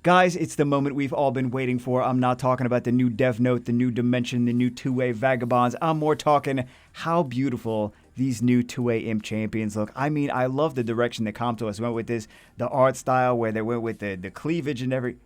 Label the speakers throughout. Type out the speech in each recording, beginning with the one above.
Speaker 1: Guys, it's the moment we've all been waiting for. I'm not talking about the new Dev Note, the new Dimension, the new two-way Vagabonds. I'm more talking how beautiful these new two-way Imp Champions look. I mean, I love the direction that Comptos went with this. The art style where they went with the cleavage and every...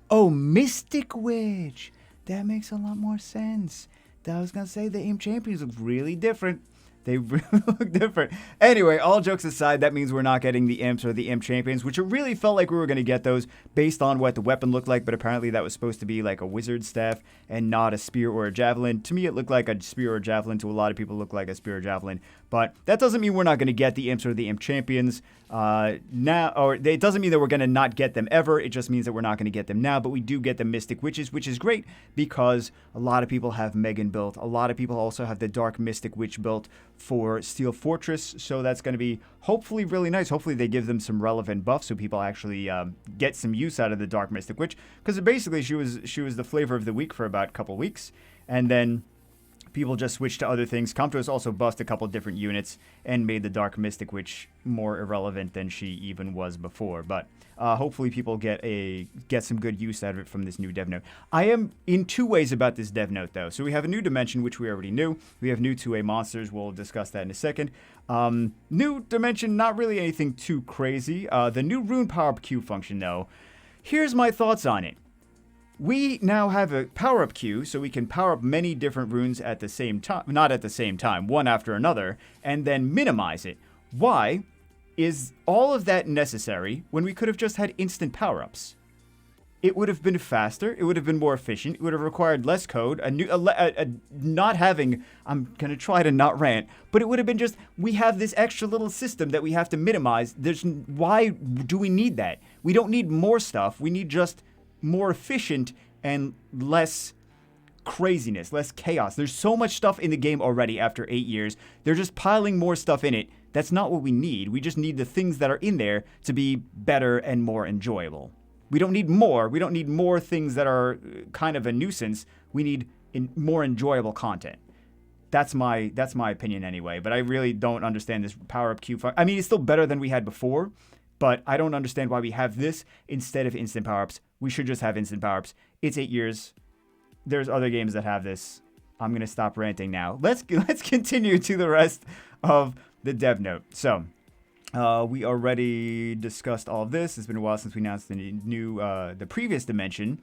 Speaker 1: Oh, Mystic Witch! That makes a lot more sense. I was going to say the Imp Champions look really different. They really look different. Anyway, all jokes aside, that means we're not getting the Imps or the Imp Champions, which it really felt like we were going to get those based on what the weapon looked like, but apparently that was supposed to be like a wizard staff and not a spear or a javelin. To me, it looked like a spear or a javelin. To a lot of people, it looked like a spear or javelin. But that doesn't mean we're not going to get the Imps or the Imp Champions now, or it doesn't mean that we're going to not get them ever. It just means that we're not going to get them now, but we do get the Mystic Witches, which is great because a lot of people have Megan built. A lot of people also have the Dark Mystic Witch built for Steel Fortress, so that's going to be hopefully really nice. Hopefully they give them some relevant buffs so people actually get some use out of the Dark Mystic Witch, because basically she was the flavor of the week for about a couple weeks, and then people just switched to other things. Comptos also buffed a couple different units and made the Dark Mystic Witch more irrelevant than she even was before. But hopefully people get some good use out of it from this new dev note. I am in two ways about this dev note, though. So we have a new dimension, which we already knew. We have new 2A monsters. We'll discuss that in a second. New dimension, not really anything too crazy. The new rune power-up queue function, though. Here's my thoughts on it. We now have a power-up queue, so we can power up many different runes at the same time. Not at the same time, one after another, and then minimize it. Why is all of that necessary when we could have just had instant power-ups? It would have been faster, it would have been more efficient, it would have required less code, not having, I'm going to try to not rant, but it would have been just, we have this extra little system that we have to minimize. Why do we need that? We don't need more stuff, we need just more efficient and less craziness, less chaos. There's so much stuff in the game already after 8 years. They're just piling more stuff in it. That's not what we need. We just need the things that are in there to be better and more enjoyable. We don't need more. We don't need more things that are kind of a nuisance. We need more enjoyable content. That's my opinion anyway, but I really don't understand this power-up queue. I mean, it's still better than we had before, but I don't understand why we have this instead of instant power-ups. We should just have instant power-ups. It's 8 years. There's other games that have this. I'm going to stop ranting now. Let's continue to the rest of the dev note. So, we already discussed all of this. It's been a while since we announced the previous dimension.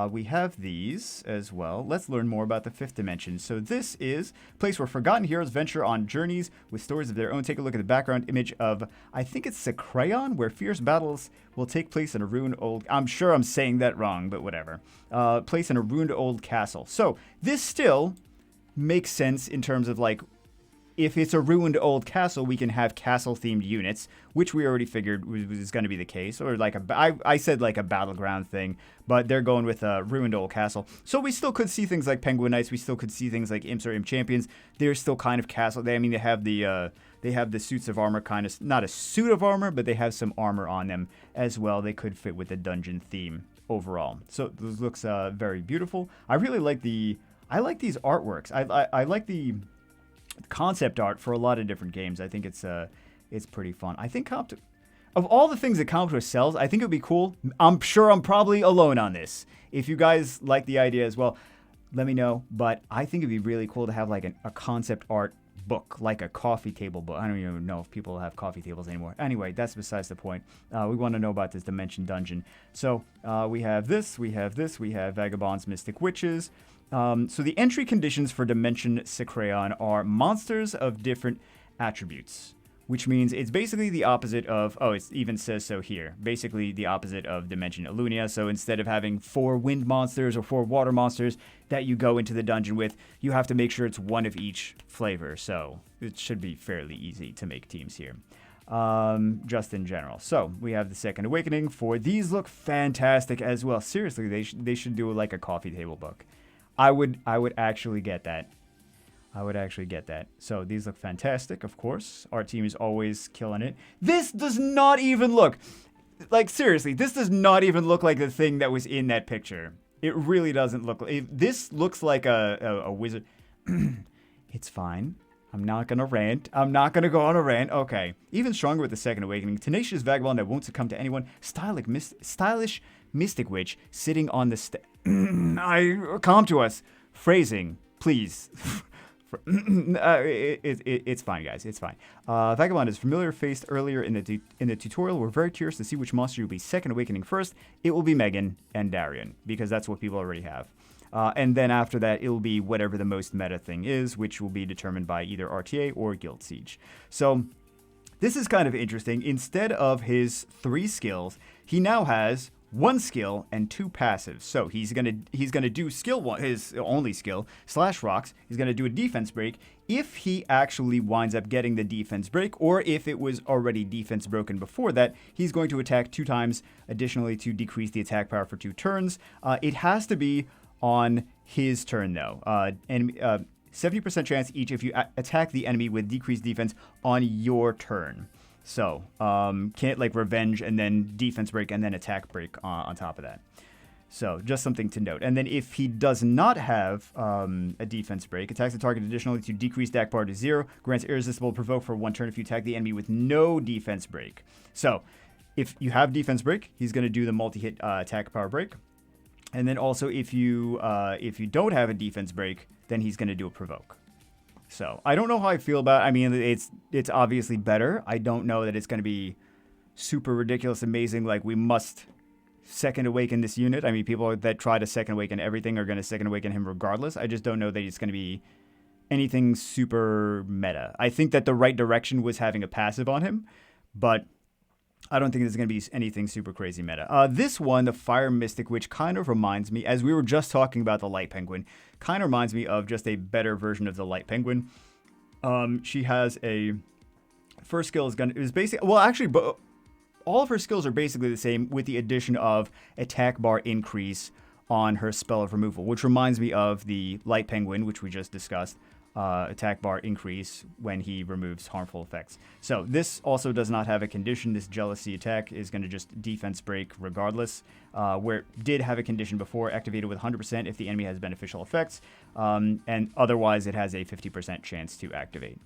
Speaker 1: We have these as well. Let's learn more about the fifth dimension. So this is a place where forgotten heroes venture on journeys with stories of their own. Take a look at the background image of, I think it's Sacraeon, where fierce battles will take place in a ruined old... I'm sure I'm saying that wrong, but whatever. Place in a ruined old castle. So this still makes sense in terms of, like, if it's a ruined old castle, we can have castle-themed units, which we already figured was going to be the case. Or like I said like a battleground thing, but they're going with a ruined old castle. So we still could see things like Penguin Knights. We still could see things like Imps or Imp Champions. They're still kind of castle. They have the suits of armor, kind of not a suit of armor, but they have some armor on them as well. They could fit with the dungeon theme overall. So this looks very beautiful. I really like these artworks. I like the concept art for a lot of different games. I think it's pretty fun. I think of all the things that Comptos sells, I think it would be cool. I'm sure I'm probably alone on this. If you guys like the idea as well, let me know. But I think it'd be really cool to have like a concept art book, like a coffee table book. I don't even know if people have coffee tables anymore. Anyway, that's besides the point. We want to know about this Dimension Dungeon. So we have this, we have Vagabond's Mystic Witches. So the entry conditions for Dimension Sacraeon are monsters of different attributes, which means it's basically the opposite of, it even says so here, basically the opposite of Dimension Illunia. So instead of having 4 wind monsters or 4 water monsters that you go into the dungeon with, you have to make sure it's one of each flavor. So it should be fairly easy to make teams here. Just in general. So we have the Second Awakening. These look fantastic as well. Seriously, they should do like a coffee table book. I would actually get that. So these look fantastic, of course. Our team is always killing it. This does not even look... Like, seriously, this does not even look like the thing that was in that picture. It really doesn't look like... This looks like a wizard... It's fine. I'm not going to rant. I'm not going to go on a rant. Okay. Even stronger with the Second Awakening. Tenacious Vagabond that won't succumb to anyone. Stylish Mystic Witch sitting on the calm to us. Phrasing, please. It's fine, guys. It's fine. Vagabond is familiar faced earlier in the tutorial. We're very curious to see which monster will be second awakening first. It will be Megan and Darian, because that's what people already have. And then after that, it'll be whatever the most meta thing is, which will be determined by either RTA or Guild Siege. So this is kind of interesting. Instead of his 3 skills, he now has 1 skill and 2 passives. So he's gonna do skill 1, his only skill, Slash Rocks. He's gonna do a defense break if he actually winds up getting the defense break, or if it was already defense broken before that, he's going to attack 2 times, additionally to decrease the attack power for 2 turns. It has to be on his turn though, and 70% chance each if you attack the enemy with decreased defense on your turn. So, can't like revenge and then defense break and then attack break on top of that. So, just something to note. And then if he does not have a defense break, attacks the target additionally to decrease attack power to 0, grants irresistible provoke for 1 turn if you attack the enemy with no defense break. So, if you have defense break, he's going to do the multi-hit attack power break. And then also if you don't have a defense break, then he's going to do a provoke. So, I don't know how I feel about it. I mean, it's obviously better. I don't know that it's going to be super ridiculous, amazing, like we must second awaken this unit. I mean, people that try to second awaken everything are going to second awaken him regardless. I just don't know that it's going to be anything super meta. I think that the right direction was having a passive on him, but I don't think there's going to be anything super crazy meta. This one, the Fire Mystic, which kind of reminds me, as we were just talking about the Light Penguin, kind of reminds me of just a better version of the Light Penguin. She has a first skill is basically, well, actually, all of her skills are basically the same with the addition of attack bar increase on her spell of removal, which reminds me of the Light Penguin, which we just discussed. Attack bar increase when he removes harmful effects. So this also does not have a condition. This jealousy attack is going to just defense break regardless, where it did have a condition before, activated with 100% if the enemy has beneficial effects, and otherwise it has a 50% chance to activate.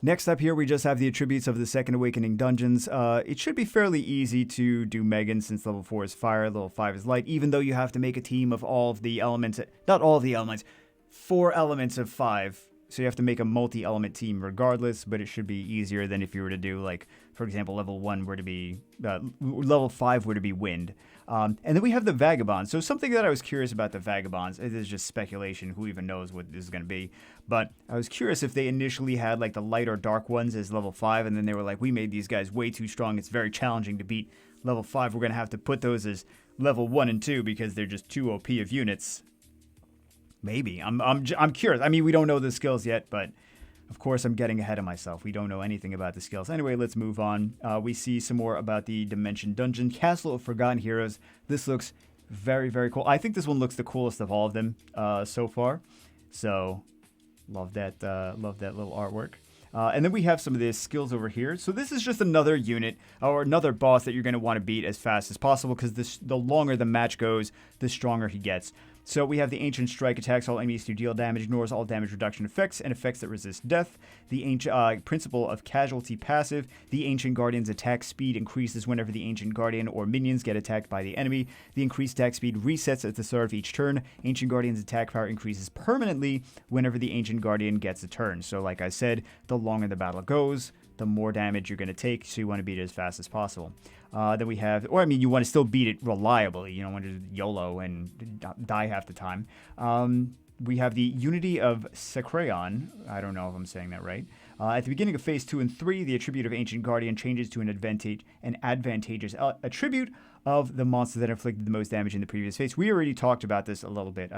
Speaker 1: Next up here, we just have the attributes of the Second Awakening dungeons. It should be fairly easy to do Megan since level 4 is fire, level 5 is light, even though you have to make a team of all of the elements, not all of the elements, 4 elements of 5. So you have to make a multi-element team regardless, but it should be easier than if you were to do, like, for example, level 1 were to be, level 5 were to be wind. And then we have the Vagabonds. So something that I was curious about the Vagabonds, it is just speculation, who even knows what this is going to be. But I was curious if they initially had, like, the light or dark ones as level 5, and then they were like, we made these guys way too strong, it's very challenging to beat level 5. We're going to have to put those as level 1 and 2 because they're just too OP of units. Maybe. I'm curious. I mean, we don't know the skills yet, but of course I'm getting ahead of myself. We don't know anything about the skills. Anyway, let's move on. We see some more about the Dimension Dungeon. Castle of Forgotten Heroes. This looks very, very cool. I think this one looks the coolest of all of them so far. So, love that little artwork. And then we have some of the skills over here. So this is just another unit or another boss that you're going to want to beat as fast as possible because the longer the match goes, the stronger he gets. So we have the Ancient Strike attacks all enemies to deal damage, ignores all damage reduction effects, and effects that resist death. The Ancient Principle of Casualty passive. The Ancient Guardian's attack speed increases whenever the Ancient Guardian or minions get attacked by the enemy. The increased attack speed resets at the start of each turn. Ancient Guardian's attack power increases permanently whenever the Ancient Guardian gets a turn. So like I said, the longer the battle goes, the more damage you're going to take, so you want to beat it as fast as possible. Then we have, or I mean, you want to still beat it reliably. You don't want to YOLO and die half the time. We have the Unity of Secreon. I don't know if I'm saying that right. At the beginning of Phase 2 and 3, the attribute of Ancient Guardian changes to an advantageous attribute of the monster that inflicted the most damage in the previous phase. We already talked about this a little bit.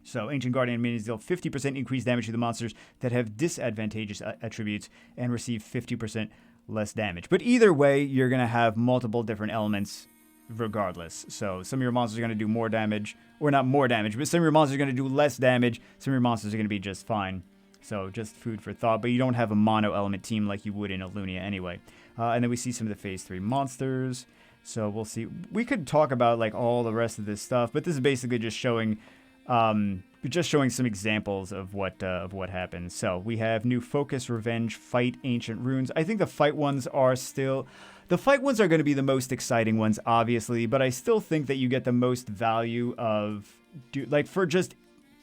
Speaker 1: So Ancient Guardian minions deal 50% increased damage to the monsters that have disadvantageous attributes and receive 50% less damage. But either way, you're going to have multiple different elements regardless. So some of your monsters are going to do more damage, or not more damage, but some of your monsters are going to do less damage. Some of your monsters are going to be just fine. So just food for thought, but you don't have a mono-element team like you would in Alunia anyway. And then we see some of the Phase 3 monsters. So we'll see. We could talk about like all the rest of this stuff, but this is basically just showing some examples of what happens. So we have new focus, revenge, fight, ancient runes. I think the fight ones are still, The fight ones are going to be the most exciting ones, obviously, but I still think that you get the most value of, like, for just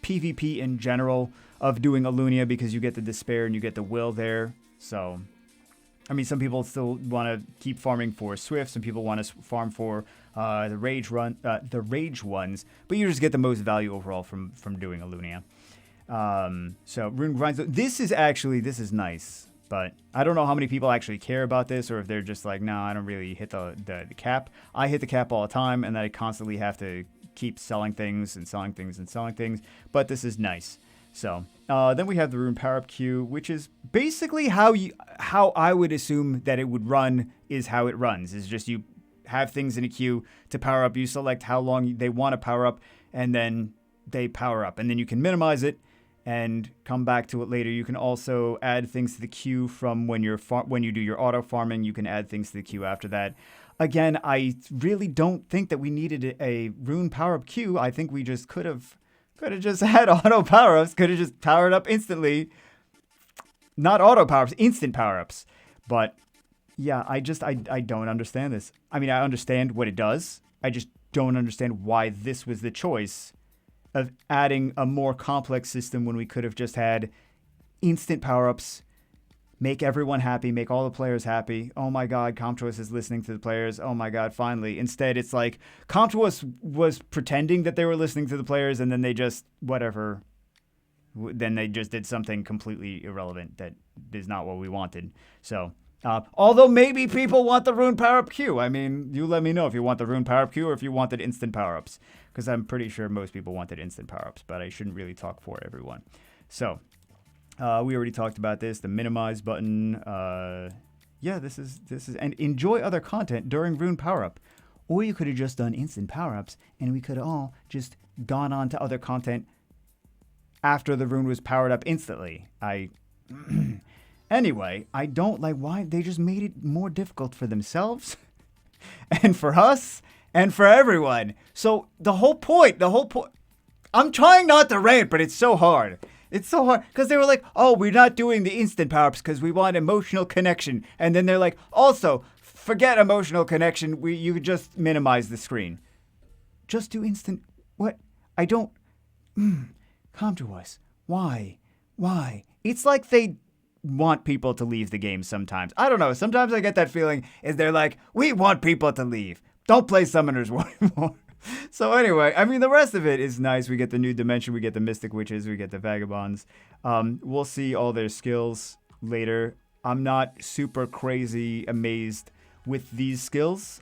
Speaker 1: PvP in general, of doing Alunia, because you get the Despair and you get the Will there. So, I mean, some people still want to keep farming for Swift. Some people want to farm for the Rage ones, but you just get the most value overall from doing Alunia. So Rune Grinds. This is nice, but I don't know how many people actually care about this, or if they're just like, no, I don't really hit the cap. I hit the cap all the time, and then I constantly have to keep selling things and selling things and selling things. But this is nice. So then we have the Rune Power Up queue, which is basically how I would assume that it would run is how it runs. Is just you have things in a queue to power up. You select how long they want to power up, and then they power up, and then you can minimize it and come back to it later. You can also add things to the queue from when you do your auto farming. You can add things to the queue after that. Again, I really don't think that we needed a Rune Power Up queue. I think we just could have just had auto power-ups, could have just powered up instantly. Not auto power-ups, instant power-ups. But yeah, I don't understand this. I mean, I understand what it does. I just don't understand why this was the choice of adding a more complex system when we could have just had instant power-ups, make everyone happy, make all the players happy. Oh my God, CompChoice is listening to the players. Oh my God, finally. Instead, it's like CompChoice was pretending that they were listening to the players, and then they just, whatever. Then they just did something completely irrelevant that is not what we wanted. So, although maybe people want the Rune Power-Up queue. I mean, you let me know if you want the Rune Power-Up queue or if you wanted instant power-ups. Because I'm pretty sure most people wanted instant power-ups, but I shouldn't really talk for everyone. So, we already talked about this, the minimize button. Yeah, this is, and enjoy other content during Rune Power-Up. Or you could have just done instant power-ups, and we could have all just gone on to other content after the rune was powered up instantly. Anyway, I don't like why they just made it more difficult for themselves and for us and for everyone. So the whole point, I'm trying not to rant, but it's so hard. It's so hard because they were like, oh, we're not doing the instant power-ups because we want emotional connection. And then they're like, also, forget emotional connection. You could just minimize the screen. Just do instant. What? I don't. Come to us. Why? It's like they want people to leave the game sometimes. I don't know. Sometimes I get that feeling is they're like, we want people to leave. Don't play Summoners War anymore. So anyway, I mean, the rest of it is nice. We get the new dimension. We get the Mystic Witches. We get the Vagabonds. We'll see all their skills later. I'm not super crazy amazed with these skills.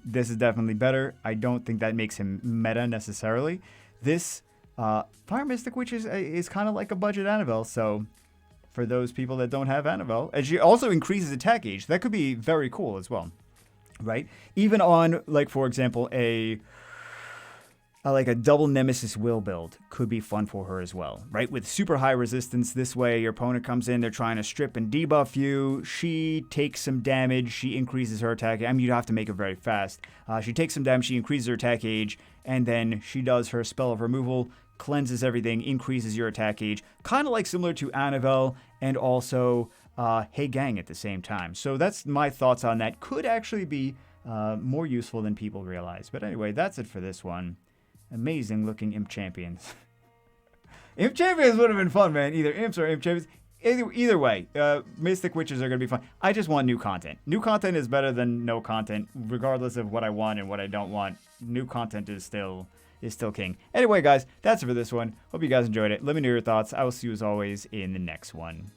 Speaker 1: This is definitely better. I don't think that makes him meta necessarily. This Fire Mystic Witches is kind of like a budget Annabelle. So for those people that don't have Annabelle, and she also increases attack gauge. That could be very cool as well, right? Even on, like, for example, a double Nemesis Will build could be fun for her as well, right? With super high resistance, this way your opponent comes in, they're trying to strip and debuff you. She takes some damage, she increases her attack. I mean, you'd have to make it very fast. She takes some damage, she increases her attack gauge, and then she does her spell of removal, cleanses everything, increases your attack gauge. Kind of like similar to Annabelle and also Hey Gang at the same time. So that's my thoughts on that. Could actually be more useful than people realize. But anyway, that's it for this one. Amazing looking Imp Champions. Imp Champions would have been fun, man. Either Imps or Imp Champions. Either way, Mystic Witches are going to be fun. I just want new content. New content is better than no content, regardless of what I want and what I don't want. New content is still king. Anyway, guys, that's it for this one. Hope you guys enjoyed it. Let me know your thoughts. I will see you as always in the next one.